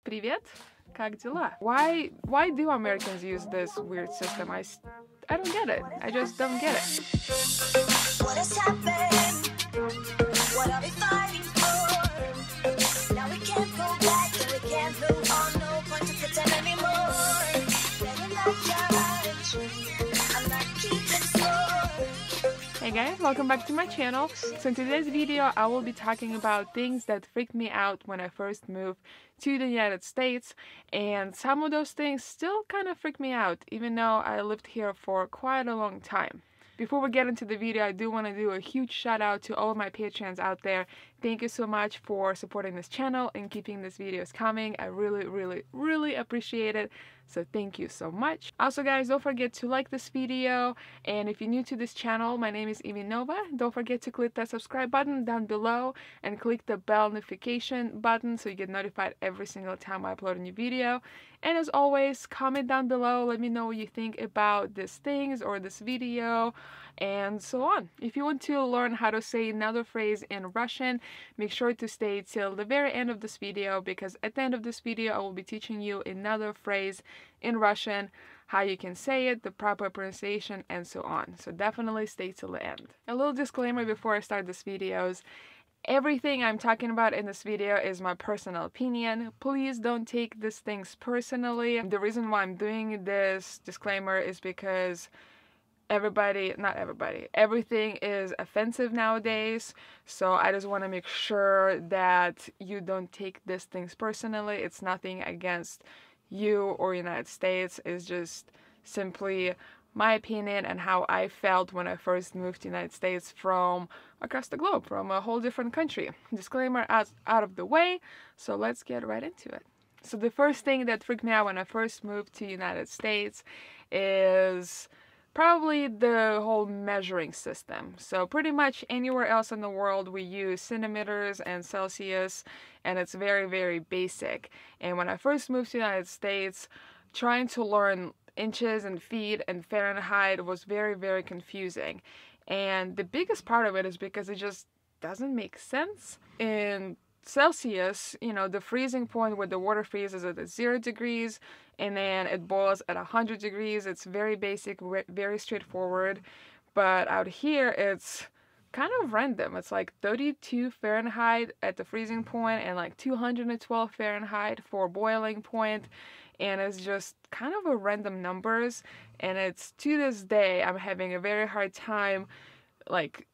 Привет, как дела? Why do Americans use this weird system? I don't get it. I just don't get it. What has happened? What are we fighting for? Now we can't go back and we can't move on. No point to pretend anymore. Better not judge. I'm not keeping score. Hey guys, welcome back to my channel. So in today's video, I will be talking about things that freaked me out when I first moved to the United States, and some of those things still kind of freak me out, even though I lived here for quite a long time. Before we get into the video, I do want to do a huge shout out to all of my patrons out there. Thank you so much for supporting this channel and keeping these videos coming. I really appreciate it. So thank you so much. Also guys, don't forget to like this video, and if you're new to this channel, my name is Evie. Don't forget to click that subscribe button down below and click the bell notification button so you get notified every single time I upload a new video. And as always, comment down below, let me know what you think about these things or this video and so on. If you want to learn how to say another phrase in Russian, make sure to stay till the very end of this video, because at the end of this video I will be teaching you another phrase in Russian, how you can say it, the proper pronunciation, and so on. So definitely stay till the end. A little disclaimer before I start this videos. Everything I'm talking about in this video is my personal opinion. Please don't take these things personally. The reason why I'm doing this disclaimer is because everything is offensive nowadays, so I just want to make sure that you don't take these things personally. It's nothing against you or United States. It's just simply my opinion and how I felt when I first moved to the United States from across the globe, from a whole different country. Disclaimer out of the way, so let's get right into it. So the first thing that freaked me out when I first moved to the United States is probably the whole measuring system. So pretty much anywhere else in the world we use centimeters and Celsius, and it's very basic. And when I first moved to the United States, trying to learn inches and feet and Fahrenheit was very confusing. And the biggest part of it is because it just doesn't make sense. In Celsius, you know, the freezing point where the water freezes is at 0 degrees, and then it boils at 100 degrees. It's very basic, very straightforward. But out here, it's kind of random. It's like 32 Fahrenheit at the freezing point and like 212 Fahrenheit for boiling point. And it's just kind of a random numbers. And it's, to this day, I'm having a very hard time like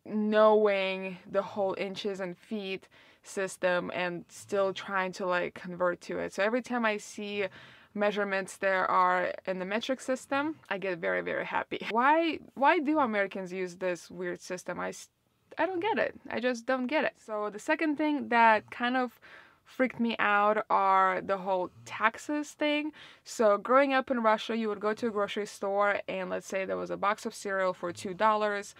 knowing the whole inches and feet system and still trying to like convert to it. So every time I see measurements there are in the metric system, I get very happy. Why do Americans use this weird system? I don't get it. I just don't get it. So the second thing that kind of freaked me out are the whole taxes thing. So growing up in Russia, you would go to a grocery store and let's say there was a box of cereal for $2.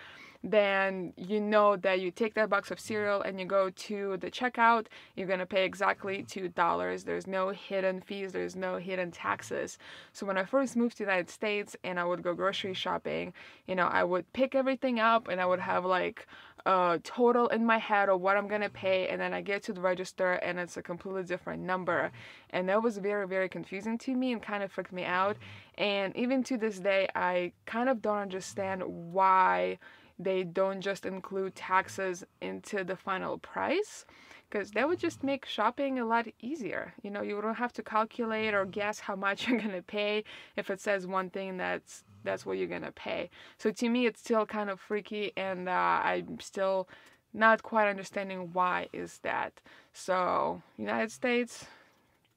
Then you know that you take that box of cereal and you go to the checkout, you're gonna pay exactly $2. There's no hidden fees, there's no hidden taxes. So when I first moved to the United States and I would go grocery shopping, you know, I would pick everything up and I would have like a total in my head of what I'm gonna pay, and then I get to the register and it's a completely different number. And that was very confusing to me and kind of freaked me out. And even to this day, I kind of don't understand why they don't just include taxes into the final price, because that would just make shopping a lot easier. You know, you don't have to calculate or guess how much you're gonna pay. If it says one thing, that's what you're gonna pay. So to me, it's still kind of freaky, and I'm still not quite understanding why is that. So United States,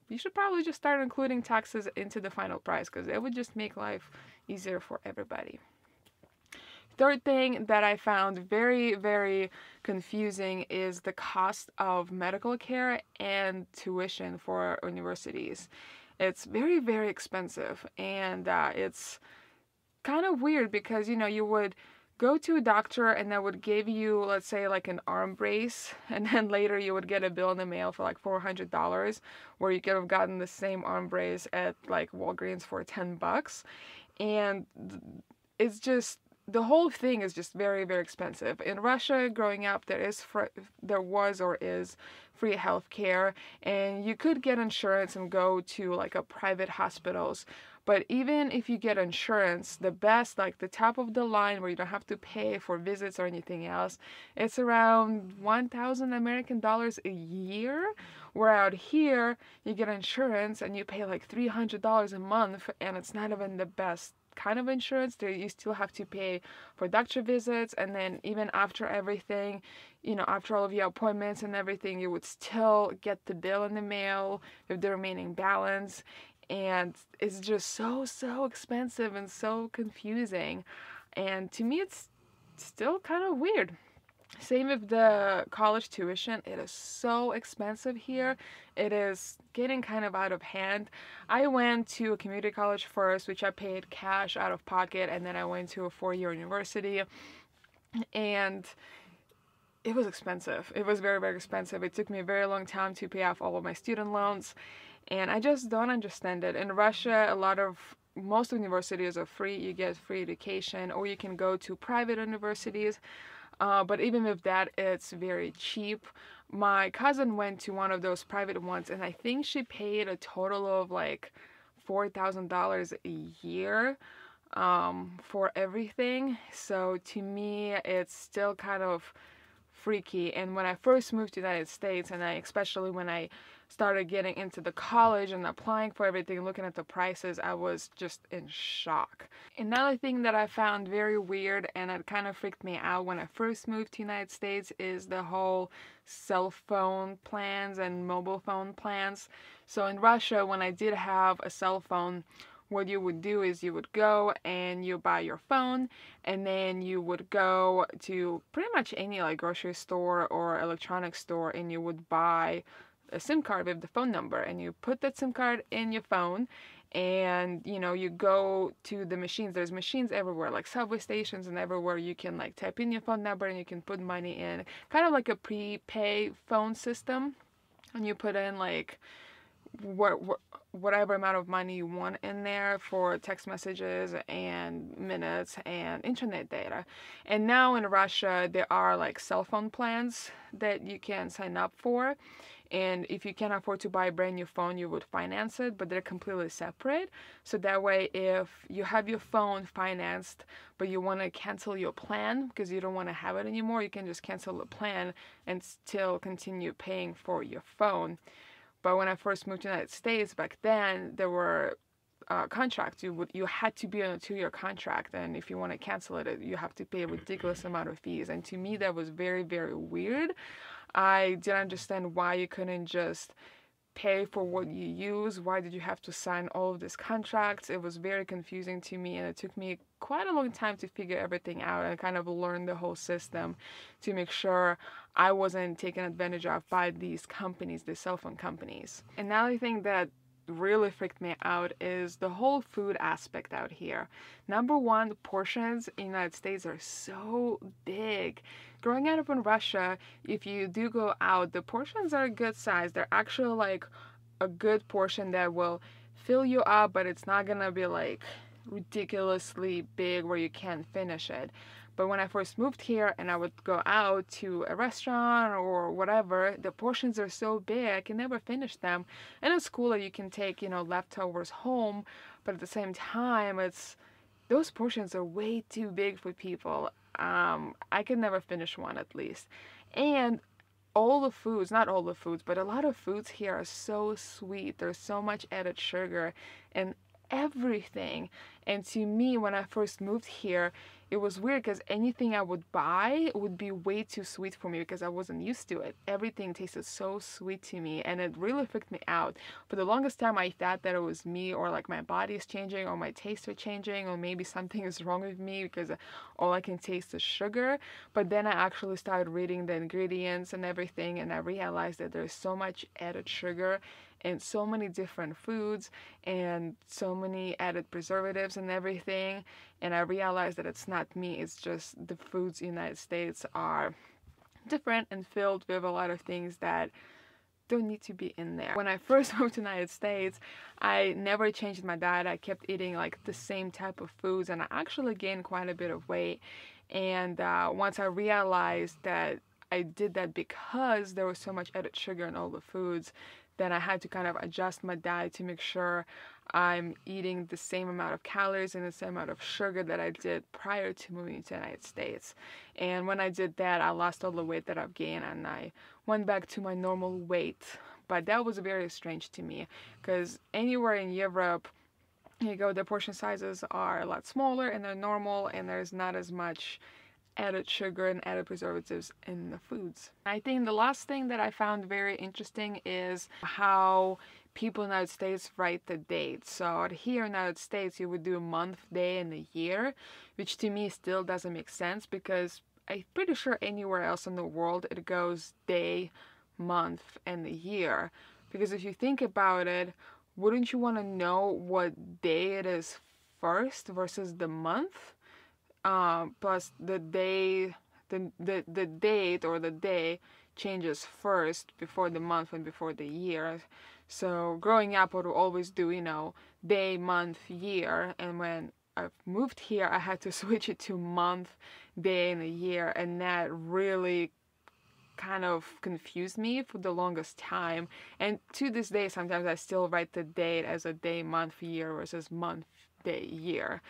you should probably just start including taxes into the final price, because it would just make life easier for everybody. Third thing that I found very confusing is the cost of medical care and tuition for universities. It's very expensive, and it's kind of weird because, you know, you would go to a doctor and that would give you, let's say, like an arm brace, and then later you would get a bill in the mail for like $400, where you could have gotten the same arm brace at like Walgreens for $10. And it's just the whole thing is just very, very expensive. In Russia, growing up, there was or is free healthcare, and you could get insurance and go to like a private hospitals. But even if you get insurance, the best, like the top of the line where you don't have to pay for visits or anything else, it's around 1,000 American dollars a year. Where out here, you get insurance and you pay like $300 a month, and it's not even the best kind of insurance. There you still have to pay for doctor visits, and then even after everything, after all of your appointments and everything, you would still get the bill in the mail with the remaining balance. And it's just so expensive and so confusing. And to me, it's still kind of weird. Same with the college tuition. It is so expensive here. It is getting kind of out of hand. I went to a community college first, which I paid cash out of pocket, and then I went to a 4-year university, and it was expensive. It was very, very expensive. It took me a very long time to pay off all of my student loans, and I just don't understand it. In Russia, most universities are free. You get free education, or you can go to private universities. But even with that, it's very cheap. My cousin went to one of those private ones, and I think she paid a total of like $4,000 a year for everything. So to me, it's still kind of freaky. And when I first moved to the United States, and especially when I started getting into the college and applying for everything, looking at the prices, I was just in shock. Another thing that I found very weird and it kind of freaked me out when I first moved to the United States is the whole cell phone plans and mobile phone plans. So in Russia, when I did have a cell phone, what you would do is you would go and you buy your phone, and then you would go to pretty much any like grocery store or electronics store, and you would buy a SIM card with the phone number, and you put that SIM card in your phone, and you go to the machines. There's machines everywhere, like subway stations and everywhere. You can like type in your phone number and you can put money in, kind of like a prepay phone system, and you put in like whatever amount of money you want in there for text messages and minutes and internet data. And now in Russia, there are like cell phone plans that you can sign up for. And if you can't afford to buy a brand new phone, you would finance it, but they're completely separate. So that way, if you have your phone financed, but you want to cancel your plan because you don't want to have it anymore, you can just cancel the plan and still continue paying for your phone. But when I first moved to the United States back then, there were contracts. You had to be on a 2-year contract, and if you want to cancel it, you have to pay a ridiculous amount of fees. And to me, that was very, very weird. I didn't understand why you couldn't just pay for what you use. Why did you have to sign all of these contracts? It was very confusing to me, and it took me quite a long time to figure everything out and kind of learn the whole system to make sure I wasn't taken advantage of by these companies, the cell phone companies. Another thing that really freaked me out is the whole food aspect out here. Number one, the portions in the United States are so big. Growing up in Russia, if you do go out, the portions are a good size. They're actually like a good portion that will fill you up, but it's not gonna be like ridiculously big where you can't finish it. But when I first moved here and I would go out to a restaurant or whatever, the portions are so big I can never finish them. And it's cool that you can take, leftovers home, but at the same time, those portions are way too big for people. I could never finish one at least. And all the foods, not all the foods, but a lot of foods here are so sweet. There's so much added sugar and everything. And to me, when I first moved here, it was weird because anything I would buy would be way too sweet for me because I wasn't used to it. Everything tasted so sweet to me, and it really freaked me out. For the longest time, I thought that it was me, or like my body is changing, or my tastes are changing, or maybe something is wrong with me because all I can taste is sugar. But then I actually started reading the ingredients and everything, and I realized that there's so much added sugar and so many different foods and so many added preservatives and everything. And I realized that it's not me, it's just the foods in the United States are different and filled with a lot of things that don't need to be in there. When I first moved to the United States, I never changed my diet. I kept eating like the same type of foods, and I actually gained quite a bit of weight. And once I realized that I did that because there was so much added sugar in all the foods, then I had to kind of adjust my diet to make sure I'm eating the same amount of calories and the same amount of sugar that I did prior to moving to the United States. And when I did that, I lost all the weight that I've gained, and I went back to my normal weight. But that was very strange to me, because anywhere in Europe, you go, the portion sizes are a lot smaller and they're normal, and there's not as much added sugar and added preservatives in the foods. I think the last thing that I found very interesting is how people in the United States write the dates. So here in the United States, you would do a month, day, and a year, which to me still doesn't make sense, because I'm pretty sure anywhere else in the world it goes day, month, and a year. Because if you think about it, wouldn't you want to know what day it is first versus the month? Plus the day, the date or the day changes first before the month and before the year. So growing up, I would always do, you know, day, month, year. And when I moved here, I had to switch it to month, day, and a year. And that really kind of confused me for the longest time. And to this day, sometimes I still write the date as a day, month, year versus month, day, year.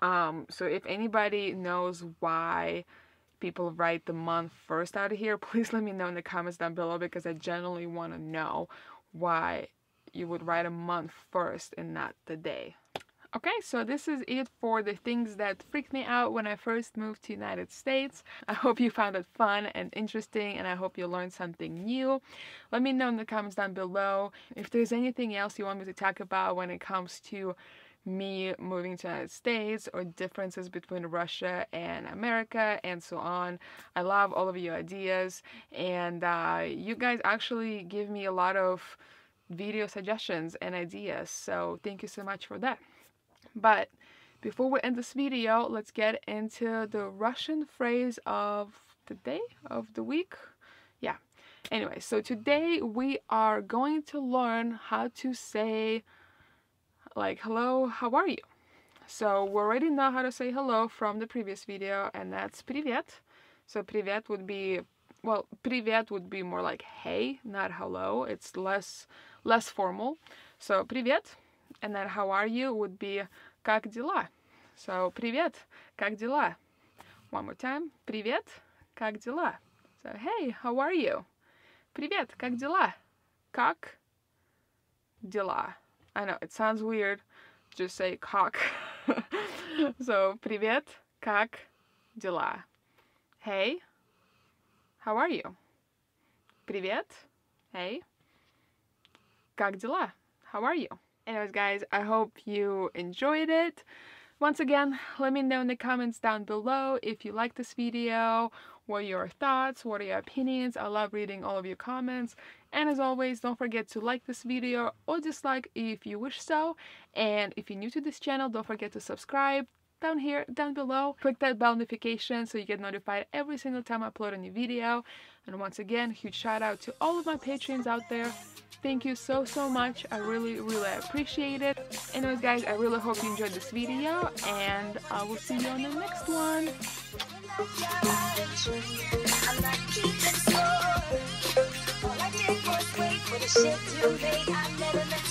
So if anybody knows why people write the month first out of here, please let me know in the comments down below, because I genuinely want to know why you would write a month first and not the day. Okay, so this is it for the things that freaked me out when I first moved to the United States. I hope you found it fun and interesting, and I hope you learned something new. Let me know in the comments down below if there's anything else you want me to talk about when it comes to me moving to the United States, or differences between Russia and America, and so on. I love all of your ideas, and you guys actually give me a lot of video suggestions and ideas, so thank you so much for that. But before we end this video, let's get into the Russian phrase of the day, of the week. Yeah. Anyway, so today we are going to learn how to say, like, hello, how are you? So we already know how to say hello from the previous video, and that's привет. So привет would be, well, привет would be more like hey, not hello. It's less formal. So привет, and then how are you would be как дела. So привет, как дела. One more time. Привет, как дела. So hey, how are you? Привет, как дела? Как дела. I know, it sounds weird. Just say cock. So, привет, как дела? Hey, how are you? Привет, hey, как дела? How are you? Anyways, guys, I hope you enjoyed it. Once again, let me know in the comments down below if you like this video, what are your thoughts, what are your opinions. I love reading all of your comments. And as always, don't forget to like this video or dislike if you wish so. And if you're new to this channel, don't forget to subscribe down here, down below. Click that bell notification so you get notified every single time I upload a new video. And once again, huge shout out to all of my patrons out there. Thank you so much. I really appreciate it. Anyways, guys, I really hope you enjoyed this video, and I will see you on the next one. I'm not keeping score. All I did was wait for the shit to make. I never meant